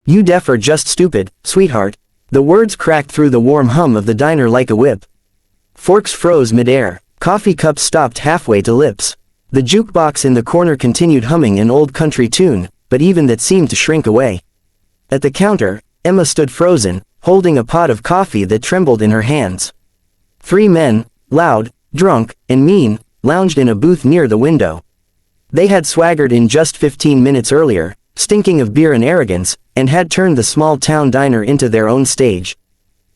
You deaf or just stupid, sweetheart? The words cracked through the warm hum of the diner like a whip. Forks froze mid-air. Coffee cups stopped halfway to lips. The jukebox in the corner continued humming an old country tune, but even that seemed to shrink away. At the counter, Emma stood frozen, holding a pot of coffee that trembled in her hands. 3 men, loud, drunk, and mean, lounged in a booth near the window. They had swaggered in just 15 minutes earlier, stinking of beer and arrogance, and had turned the small-town diner into their own stage.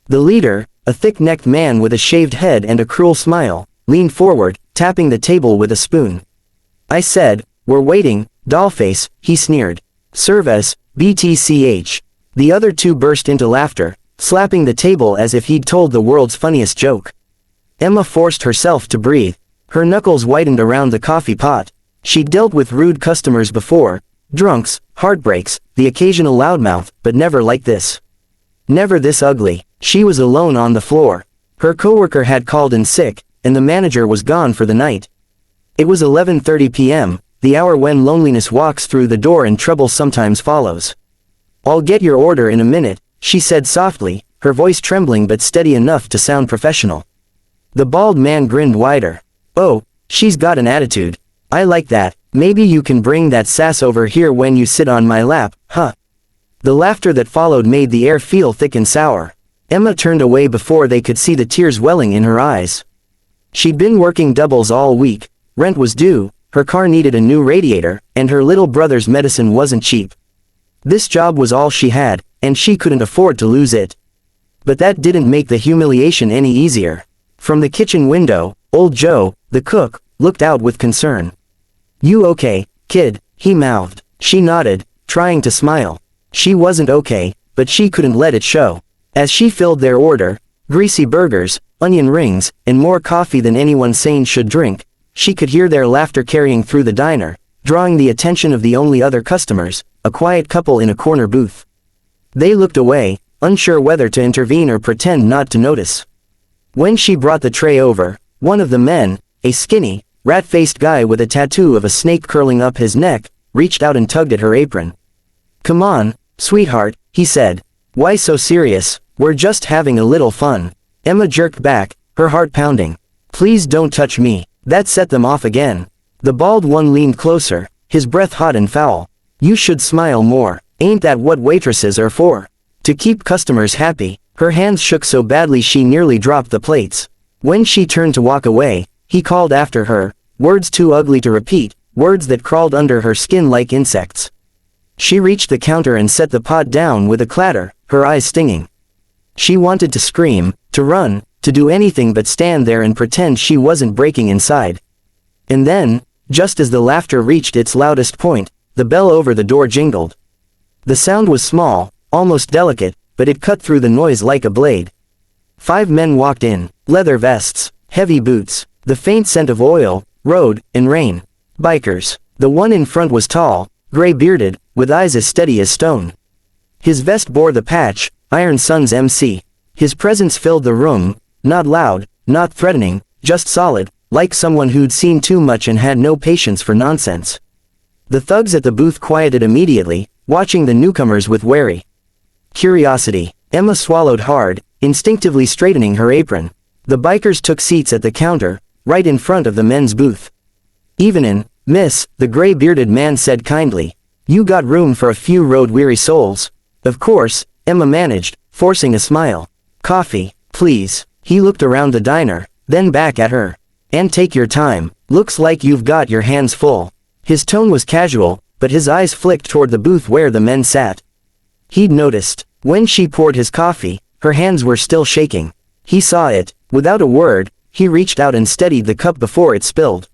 The leader, a thick-necked man with a shaved head and a cruel smile, leaned forward, tapping the table with a spoon. I said, "We're waiting, dollface," he sneered. "Serve us, BTCH. The other 2 burst into laughter, slapping the table as if he'd told the world's funniest joke. Emma forced herself to breathe. Her knuckles whitened around the coffee pot. She'd dealt with rude customers before, drunks, heartbreaks, the occasional loudmouth, but never like this. Never this ugly. She was alone on the floor. Her coworker had called in sick, and the manager was gone for the night. It was 11:30 p.m., the hour when loneliness walks through the door and trouble sometimes follows. "I'll get your order in a minute," she said softly, her voice trembling but steady enough to sound professional. The bald man grinned wider. "Oh, she's got an attitude. I like that. Maybe you can bring that sass over here when you sit on my lap, huh?" The laughter that followed made the air feel thick and sour. Emma turned away before they could see the tears welling in her eyes. She'd been working doubles all week, rent was due, her car needed a new radiator, and her little brother's medicine wasn't cheap. This job was all she had, and she couldn't afford to lose it. But that didn't make the humiliation any easier. From the kitchen window, old Joe, the cook, looked out with concern. "You okay, kid?" he mouthed. She nodded, trying to smile. She wasn't okay, but she couldn't let it show. As she filled their order, greasy burgers, onion rings, and more coffee than anyone sane should drink, she could hear their laughter carrying through the diner, drawing the attention of the only other customers, a quiet couple in a corner booth. They looked away, unsure whether to intervene or pretend not to notice. When she brought the tray over, one of the men, a skinny, rat-faced guy with a tattoo of a snake curling up his neck, reached out and tugged at her apron. "Come on, sweetheart," he said. "Why so serious? We're just having a little fun." Emma jerked back, her heart pounding. "Please don't touch me." That set them off again. The bald one leaned closer, his breath hot and foul. "You should smile more. Ain't that what waitresses are for? To keep customers happy." Her hands shook so badly she nearly dropped the plates. When she turned to walk away, he called after her, words too ugly to repeat, words that crawled under her skin like insects. She reached the counter and set the pot down with a clatter, her eyes stinging. She wanted to scream, to run, to do anything but stand there and pretend she wasn't breaking inside. And then, just as the laughter reached its loudest point, the bell over the door jingled. The sound was small, almost delicate, but it cut through the noise like a blade. 5 men walked in, leather vests, heavy boots, the faint scent of oil, road, and rain. Bikers. The one in front was tall, gray-bearded, with eyes as steady as stone. His vest bore the patch, Iron Sun's MC. His presence filled the room, not loud, not threatening, just solid, like someone who'd seen too much and had no patience for nonsense. The thugs at the booth quieted immediately, watching the newcomers with wary curiosity. Emma swallowed hard, instinctively straightening her apron. The bikers took seats at the counter, right in front of the men's booth. "Evenin', miss," the gray-bearded man said kindly. "You got room for a few road-weary souls?" "Of course," Emma managed, forcing a smile. "Coffee, please." He looked around the diner, then back at her. "And take your time. Looks like you've got your hands full." His tone was casual, but his eyes flicked toward the booth where the men sat. He'd noticed. When she poured his coffee, her hands were still shaking. He saw it. Without a word, he reached out and steadied the cup before it spilled.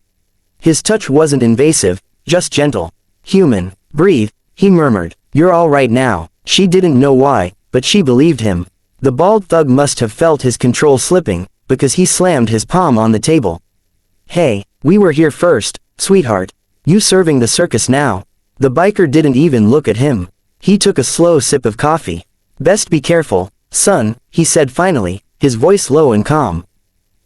His touch wasn't invasive, just gentle. "Human. Breathe," he murmured. "You're all right now." She didn't know why, but she believed him. The bald thug must have felt his control slipping, because he slammed his palm on the table. "Hey, we were here first, sweetheart. You serving the circus now?" The biker didn't even look at him. He took a slow sip of coffee. "Best be careful, son," he said finally, his voice low and calm.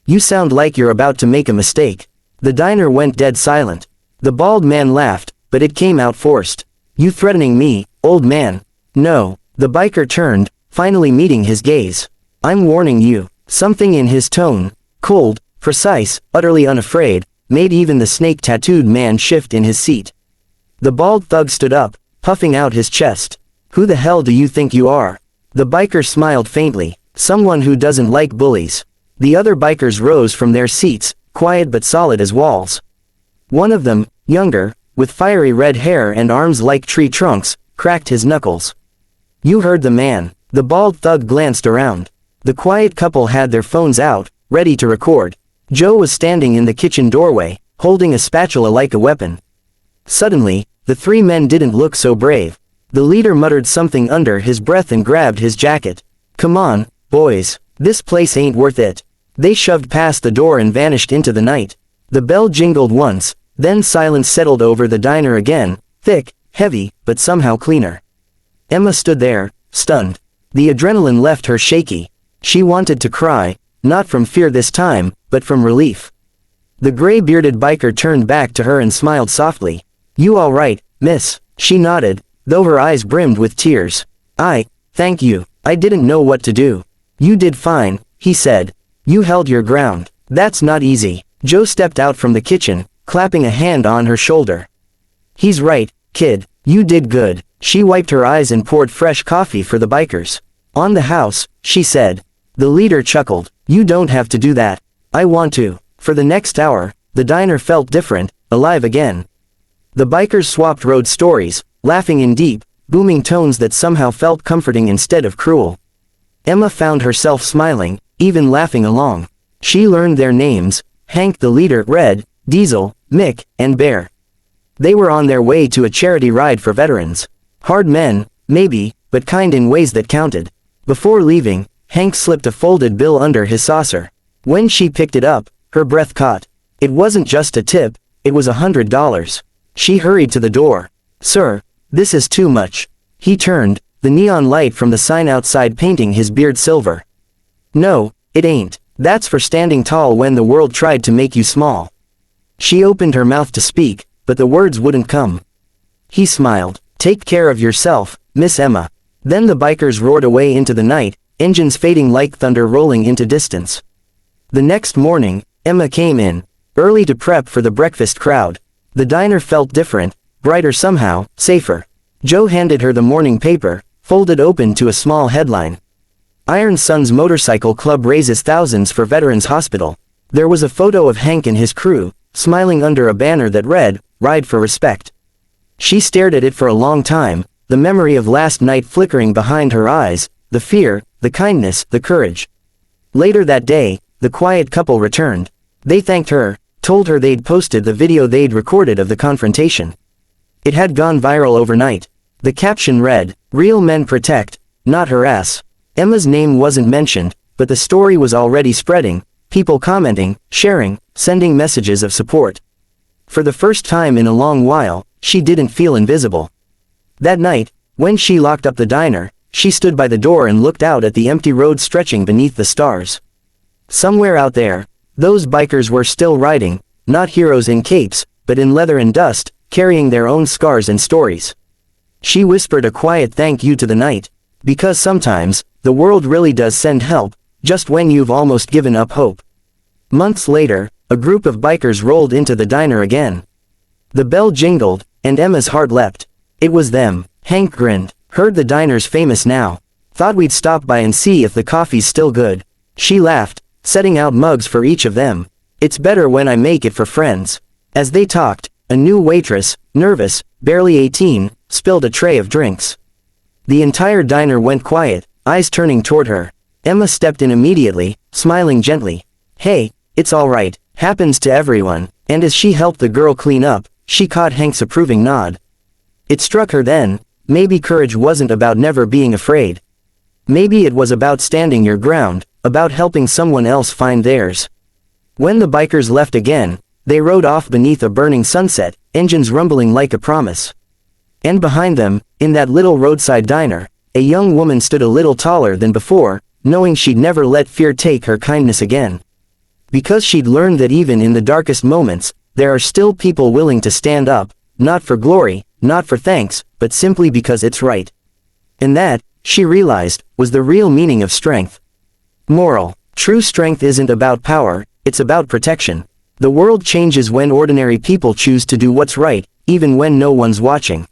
"You sound like you're about to make a mistake." The diner went dead silent. The bald man laughed, but it came out forced. "You threatening me, old man?" "No, The biker turned, finally meeting his gaze. "I'm warning you." Something in his tone, cold, precise, utterly unafraid, made even the snake-tattooed man shift in his seat. The bald thug stood up, puffing out his chest. "Who the hell do you think you are?" The biker smiled faintly. "Someone who doesn't like bullies." The other bikers rose from their seats, quiet but solid as walls. One of them, younger, with fiery red hair and arms like tree trunks, cracked his knuckles. "You heard the man." The bald thug glanced around. The quiet couple had their phones out, ready to record. Joe was standing in the kitchen doorway, holding a spatula like a weapon. Suddenly, the three men didn't look so brave. The leader muttered something under his breath and grabbed his jacket. "Come on, boys. This place ain't worth it." They shoved past the door and vanished into the night. The bell jingled once, then silence settled over the diner again, thick, heavy, but somehow cleaner. Emma stood there, stunned. The adrenaline left her shaky. She wanted to cry, not from fear this time, but from relief. The gray-bearded biker turned back to her and smiled softly. "You all right, miss?" She nodded, though her eyes brimmed with tears. Thank you. I didn't know what to do." "You did fine," he said. "You held your ground." "That's not easy." Joe stepped out from the kitchen, clapping a hand on her shoulder. "He's right, kid. You did good." She wiped her eyes and poured fresh coffee for the bikers. "On the house," she said. The leader chuckled. "You don't have to do that. I want to." For the next hour, the diner felt different, alive again. The bikers swapped road stories, laughing in deep, booming tones that somehow felt comforting instead of cruel. Emma found herself smiling, even laughing along. She learned their names: Hank the leader, Red, Diesel, Mick, and Bear. They were on their way to a charity ride for veterans. Hard men, maybe, but kind in ways that counted. Before leaving, Hank slipped a folded bill under his saucer. When she picked it up, her breath caught. It wasn't just a tip, it was $100. She hurried to the door. "Sir, this is too much." He turned, the neon light from the sign outside painting his beard silver. "No, it ain't. That's for standing tall when the world tried to make you small." She opened her mouth to speak, but the words wouldn't come. He smiled. "Take care of yourself, Miss Emma." Then the bikers roared away into the night, engines fading like thunder rolling into distance. The next morning, Emma came in, early to prep for the breakfast crowd. The diner felt different, brighter somehow, safer. Joe handed her the morning paper, folded open to a small headline. "Iron Sons Motorcycle Club raises thousands for Veterans Hospital." There was a photo of Hank and his crew, smiling under a banner that read, "Ride for Respect." She stared at it for a long time, the memory of last night flickering behind her eyes, the fear, the kindness, the courage. Later that day, the quiet couple returned. They thanked her, told her they'd posted the video they'd recorded of the confrontation. It had gone viral overnight. The caption read, "Real men protect, not harass." Emma's name wasn't mentioned, but the story was already spreading, people commenting, sharing, sending messages of support. For the first time in a long while, she didn't feel invisible. That night, when she locked up the diner, she stood by the door and looked out at the empty road stretching beneath the stars. Somewhere out there, those bikers were still riding, not heroes in capes, but in leather and dust, carrying their own scars and stories. She whispered a quiet thank you to the night, because sometimes, the world really does send help, just when you've almost given up hope. Months later, a group of bikers rolled into the diner again. The bell jingled, and Emma's heart leapt. It was them. Hank grinned. "Heard the diner's famous now. Thought we'd stop by and see if the coffee's still good." She laughed, setting out mugs for each of them. "It's better when I make it for friends." As they talked, a new waitress, nervous, barely 18, spilled a tray of drinks. The entire diner went quiet, eyes turning toward her. Emma stepped in immediately, smiling gently. "Hey, it's all right, happens to everyone," and as she helped the girl clean up, she caught Hank's approving nod. It struck her then, maybe courage wasn't about never being afraid. Maybe it was about standing your ground, about helping someone else find theirs. When the bikers left again, they rode off beneath a burning sunset, engines rumbling like a promise. And behind them, in that little roadside diner, a young woman stood a little taller than before, knowing she'd never let fear take her kindness again. Because she'd learned that even in the darkest moments, there are still people willing to stand up, not for glory, not for thanks, but simply because it's right. And that, she realized, was the real meaning of strength. Moral: true strength isn't about power, it's about protection. The world changes when ordinary people choose to do what's right, even when no one's watching.